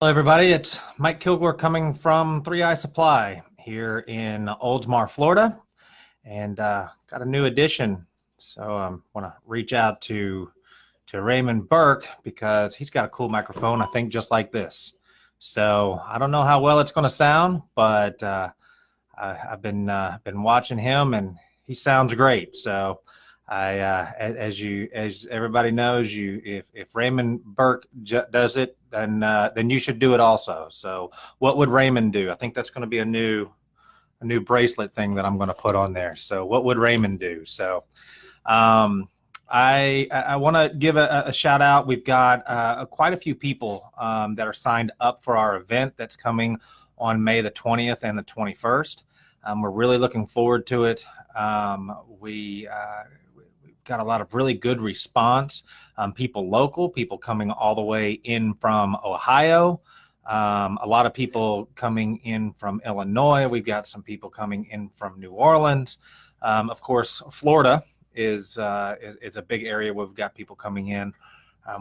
Hello, everybody. It's Mike Kilgore coming from 3i Supply here in Oldsmar, Florida, and got a new addition. So I want to reach out to Raymond Burke because he's got a cool microphone, I think, just like this. So I don't know how well it's going to sound, but I've been watching him, and he sounds great. So as everybody knows, if Raymond Burke does it, then you should do it also. So what would Raymond do? I think that's going to be a new bracelet thing that I'm going to put on there. So what would Raymond do? So um, I want to give a shout out. We've got quite a few people that are signed up for our event that's coming on May the 20th and the 21st. We're really looking forward to it. We've got a lot of really good response. People local, people coming all the way in from Ohio. A lot of people coming in from Illinois. We've got some people coming in from New Orleans. Of course, Florida is a big area where we've got people coming in.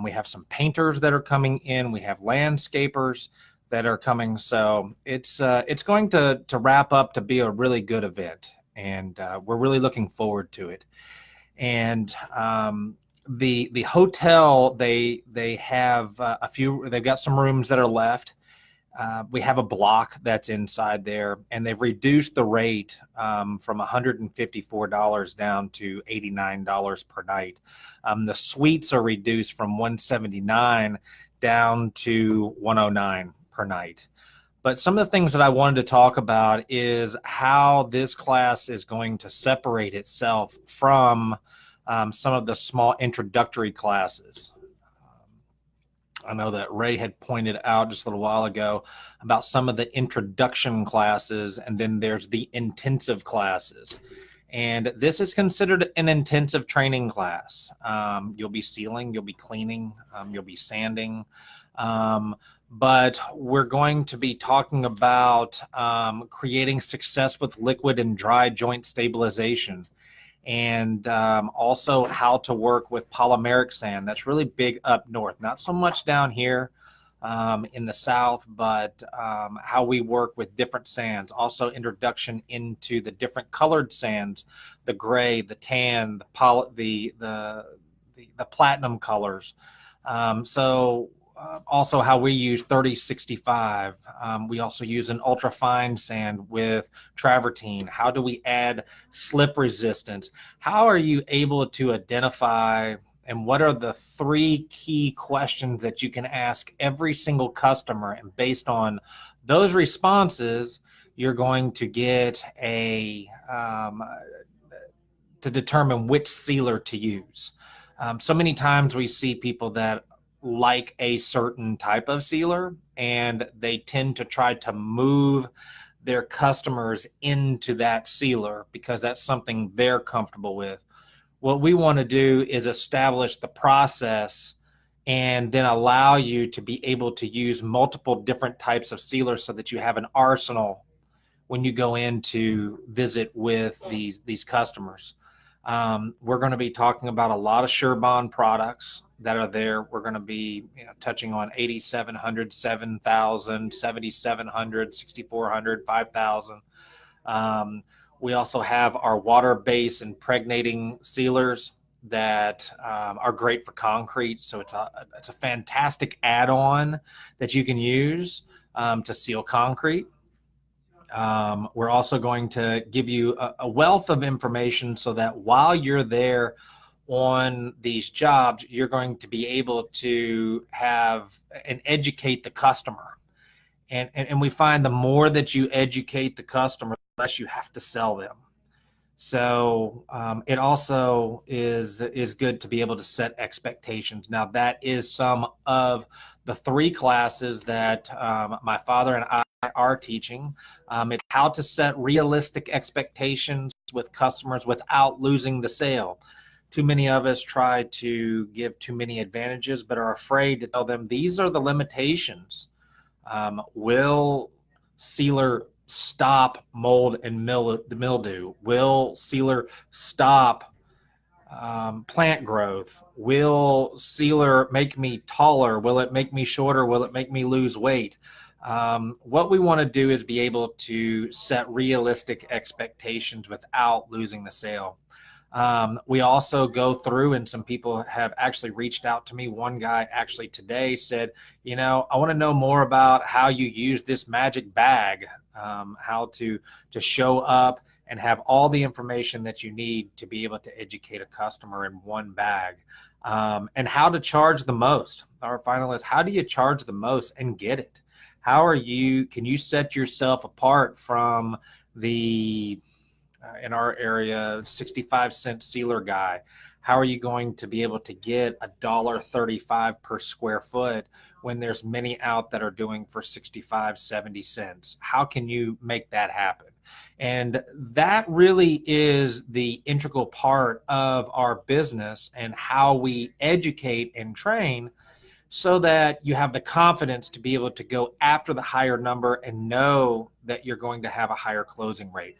We have some painters that are coming in. We have landscapers that are coming. So it's going to wrap up to be a really good event, and we're really looking forward to it. And the hotel, they have a few. They've got some rooms that are left. We have a block that's inside there, and they've reduced the rate from $154 down to $89 per night. The suites are reduced from $179 down to $109 per night. But some of the things that I wanted to talk about is how this class is going to separate itself from some of the small introductory classes. I know that Ray had pointed out just a little while ago about some of the introduction classes, and then there's the intensive classes. And this is considered an intensive training class. You'll be sealing, you'll be cleaning, you'll be sanding. But we're going to be talking about creating success with liquid and dry joint stabilization, and also how to work with polymeric sand. That's really big up north, not so much down here in the south, but how we work with different sands. Also introduction into the different colored sands, the gray, the tan, the platinum colors. Also how we use 3065. We also use an ultra fine sand with travertine. How do we add slip resistance? How are you able to identify, and what are the three key questions that you can ask every single customer? And based on those responses, you're going to get to determine which sealer to use. So many times we see people that like a certain type of sealer, and they tend to try to move their customers into that sealer because that's something they're comfortable with. What we want to do is establish the process and then allow you to be able to use multiple different types of sealers so that you have an arsenal when you go in to visit with these customers. We're going to be talking about a lot of SUREBOND products that are there. We're going to be touching on 8700, 7000, 7700, 6400, 5000. We also have our water-based impregnating sealers that are great for concrete. So it's a fantastic add-on that you can use to seal concrete. We're also going to give you a wealth of information so that while you're there on these jobs, you're going to be able to have and educate the customer. And we find the more that you educate the customer, the less you have to sell them. So it also is good to be able to set expectations. Now, that is some of the three classes that my father and I are teaching. It's how to set realistic expectations with customers without losing the sale. Too many of us try to give too many advantages, but are afraid to tell them these are the limitations. Will sealer stop mold and mildew? Will sealer stop plant growth. Will sealer make me taller? Will it make me shorter? Will it make me lose weight? What we want to do is be able to set realistic expectations without losing the sale. We also go through, and some people have actually reached out to me. One guy actually today said, I want to know more about how you use this magic bag, how to show up and have all the information that you need to be able to educate a customer in one bag, and how to charge the most. Our final is, how do you charge the most and get it? Can you set yourself apart from the in our area 65-cent sealer guy? How are you going to be able to get $1.35 per square foot when there's many out that are doing for 65, 70 cents? How can you make that happen? And that really is the integral part of our business, and how we educate and train, so that you have the confidence to be able to go after the higher number and know that you're going to have a higher closing rate.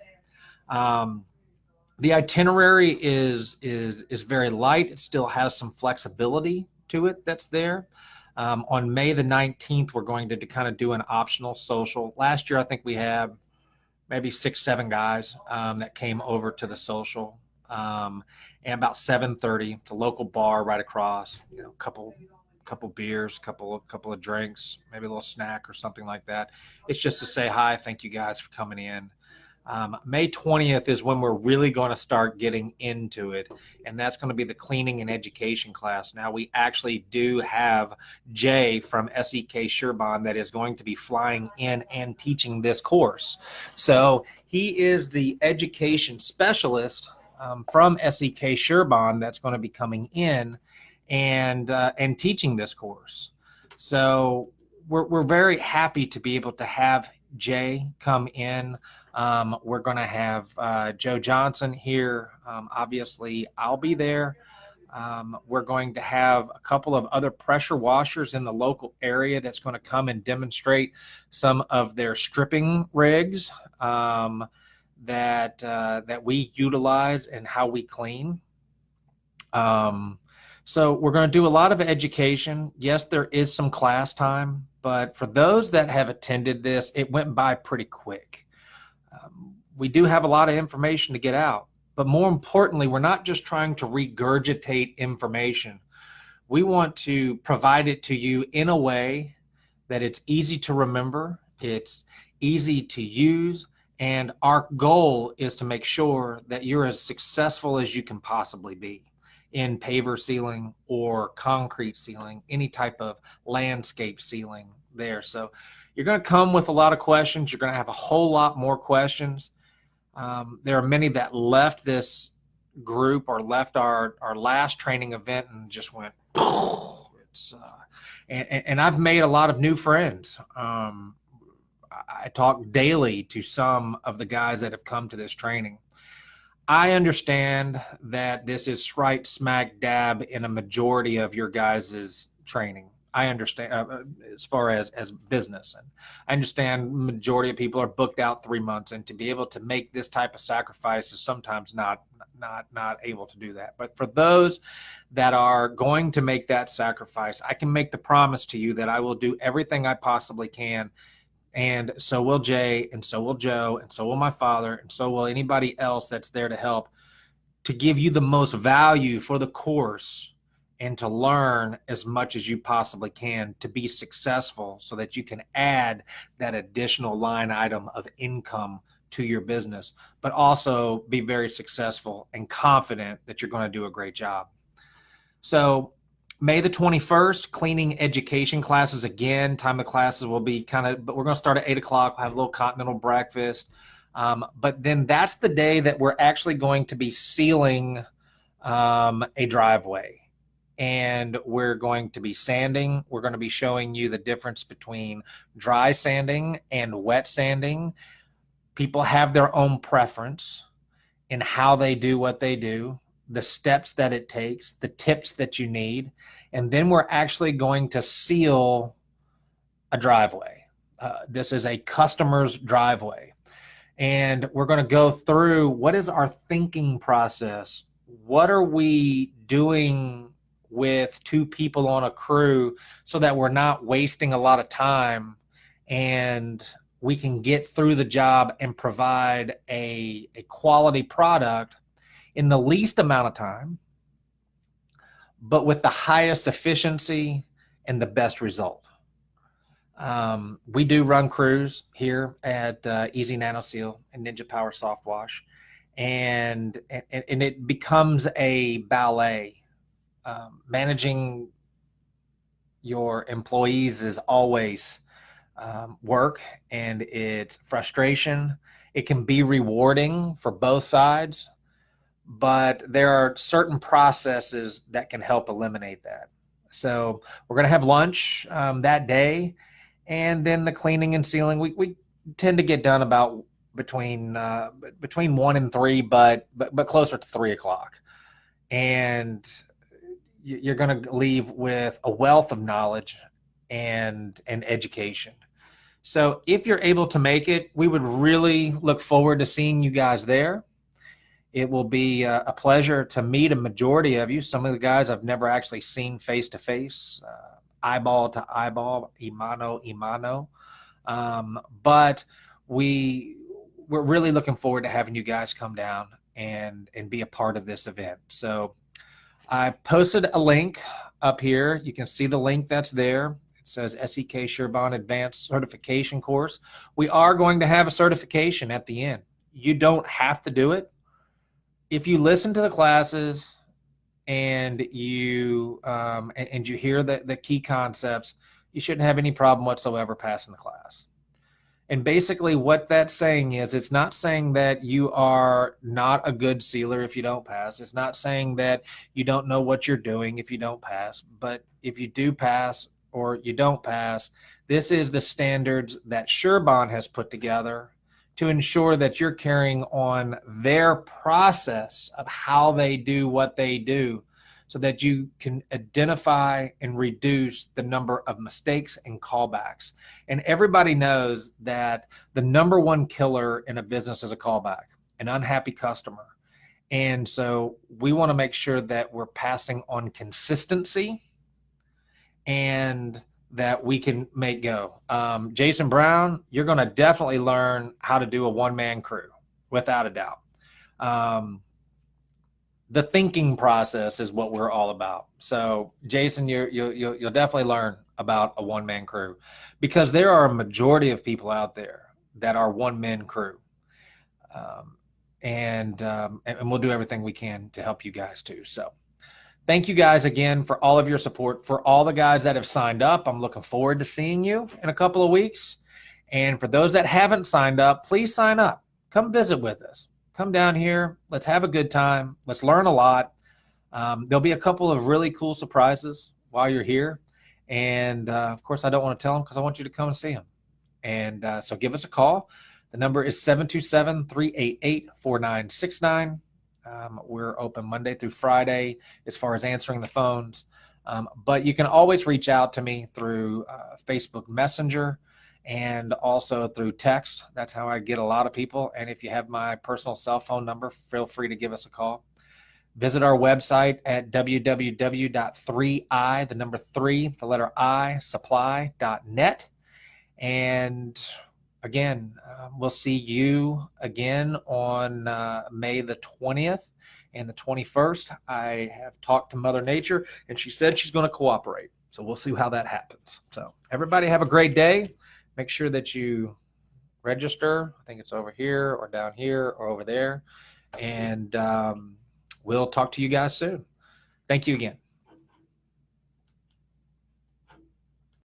The itinerary is very light. It still has some flexibility to it that's there. On May the 19th, we're going to kind of do an optional social. Last year, I think we had maybe 6, 7 guys that came over to the social. And about 7:30, it's a local bar right across, couple beers, couple of drinks, maybe a little snack or something like that. It's just to say hi, thank you guys for coming in. May 20th is when we're really going to start getting into it, and that's going to be the cleaning and education class. Now, we actually do have Jay from SEK SUREBOND that is going to be flying in and teaching this course. So he is the education specialist from SEK SUREBOND that's going to be coming in and teaching this course. So we're very happy to be able to have Jay come in. We're going to have Joe Johnson here. Obviously, I'll be there. We're going to have a couple of other pressure washers in the local area that's going to come and demonstrate some of their stripping rigs that we utilize and how we clean. So we're going to do a lot of education. Yes, there is some class time, but for those that have attended this, it went by pretty quick. We do have a lot of information to get out, but more importantly, we're not just trying to regurgitate information. We want to provide it to you in a way that it's easy to remember, it's easy to use, and our goal is to make sure that you're as successful as you can possibly be in paver sealing or concrete sealing, any type of landscape sealing there. So you're going to come with a lot of questions. You're going to have a whole lot more questions. There are many that left this group or left our last training event and just went, and I've made a lot of new friends. I talk daily to some of the guys that have come to this training. I understand that this is right smack dab in a majority of your guys' training. I understand as far as business, and I understand majority of people are booked out 3 months, and to be able to make this type of sacrifice is sometimes not able to do that. But for those that are going to make that sacrifice, I can make the promise to you that I will do everything I possibly can. And so will Jay, and so will Joe, and so will my father, and so will anybody else that's there to help, to give you the most value for the course and to learn as much as you possibly can to be successful, so that you can add that additional line item of income to your business, but also be very successful and confident that you're going to do a great job. So May the 21st, cleaning education classes again. Time of classes will be but we're going to start at 8 o'clock. We'll have a little continental breakfast. But then that's the day that we're actually going to be sealing a driveway. And we're going to be sanding. We're going to be showing you the difference between dry sanding and wet sanding. People have their own preference in how they do what they do, the steps that it takes, the tips that you need, and then we're actually going to seal a driveway. This is a customer's driveway, and we're going to go through what is our thinking process what are we doing with 2 people on a crew so that we're not wasting a lot of time and we can get through the job and provide a quality product in the least amount of time, but with the highest efficiency and the best result. We do run crews here at Easy Nano Seal and Ninja Power Soft Wash, and it becomes a ballet. Managing your employees is always work, and it's frustration. It can be rewarding for both sides, but there are certain processes that can help eliminate that. So we're going to have lunch that day, and then the cleaning and sealing. We tend to get done about between 1 and 3, but closer to 3 o'clock. And you're going to leave with a wealth of knowledge and education. So if you're able to make it, we would really look forward to seeing you guys there. It will be a pleasure to meet a majority of you. Some of the guys I've never actually seen face to face, eyeball to eyeball, imano imano. But we're really looking forward to having you guys come down and be a part of this event. So I posted a link up here. You can see the link that's there. It says SEK SUREBOND Advanced Certification Course. We are going to have a certification at the end. You don't have to do it. If you listen to the classes and you hear the key concepts, you shouldn't have any problem whatsoever passing the class. And basically what that's saying is, it's not saying that you are not a good sealer if you don't pass. It's not saying that you don't know what you're doing if you don't pass. But if you do pass or you don't pass, this is the standards that SUREBOND has put together to ensure that you're carrying on their process of how they do what they do, so that you can identify and reduce the number of mistakes and callbacks. And everybody knows that the number one killer in a business is a callback, an unhappy customer. And so we want to make sure that we're passing on consistency and that we can make go. Jason Brown, you're going to definitely learn how to do a one-man crew, without a doubt. The thinking process is what we're all about. So Jason, you'll definitely learn about a one-man crew, because there are a majority of people out there that are one-man crew. And we'll do everything we can to help you guys too. So thank you guys again for all of your support. For all the guys that have signed up, I'm looking forward to seeing you in a couple of weeks. And for those that haven't signed up, please sign up. Come visit with us. Come down here. Let's have a good time. Let's learn a lot. There'll be a couple of really cool surprises while you're here. And of course, I don't want to tell them because I want you to come and see them. And so give us a call. The number is 727-388-4969. We're open Monday through Friday as far as answering the phones. But you can always reach out to me through Facebook Messenger and also through text. That's how I get a lot of people. And if you have my personal cell phone number, feel free to give us a call. Visit our website at www.3i, the number 3, the letter I, supply.net. And again, we'll see you again on May the 20th and the 21st. I have talked to Mother Nature, and she said she's going to cooperate. So we'll see how that happens. So everybody have a great day. Make sure that you register. I think it's over here or down here or over there. And we'll talk to you guys soon. Thank you again.